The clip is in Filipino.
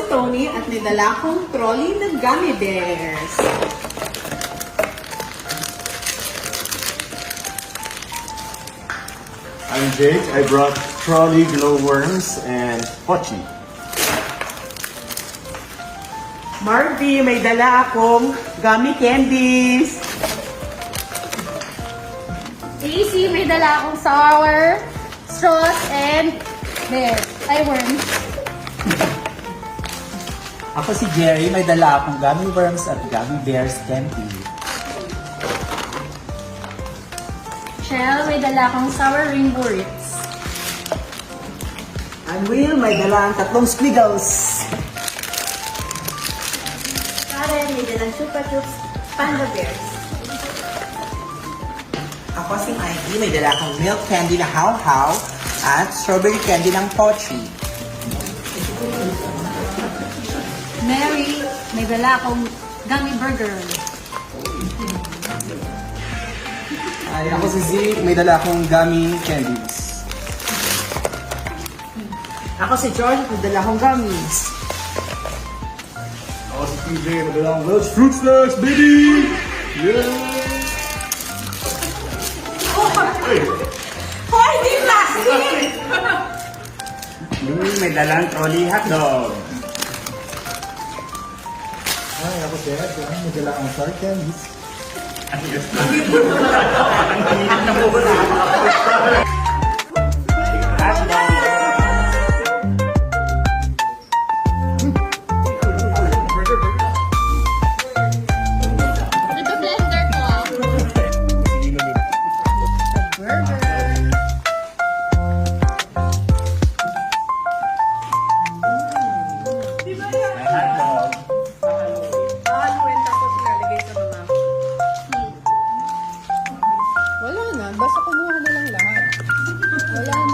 si Tony at may dala akong trolley ng gummy bears. I'm Jake. I brought trolley glowworms and pochi. Marvy, may dala akong gummy candies. Casey, may dala akong sour, straws, and bears. Ay, worms. Ako si Jerry, may dala akong gummy worms at gummy bears candy. Shell, may dala akong sour rainbow Ritz. And Will, may dala ang tatlong squiggles. Karen, may dalang Chupa Chups, Panda Bears. Ako si Mikey, may dala akong milk candy na how-how at strawberry candy ng pochi. Mary, may dala akong gummy burger. Ay, ako si Zeke. May dala akong gummy candies. Ako si George, may dala akong gummies. Ako si TJ. May dala akong Welch Fruit Snacks, baby! Yeah! Hoy, di plastic! May dalang trolley hotdog. Ay, ako si Ed. May dala akong sour candies. Ito blender ko. Burger. Di ba yan? Haluin tapos ilalagay sa mga... Wala na. Basta kumuha na lang lahat. Wala na.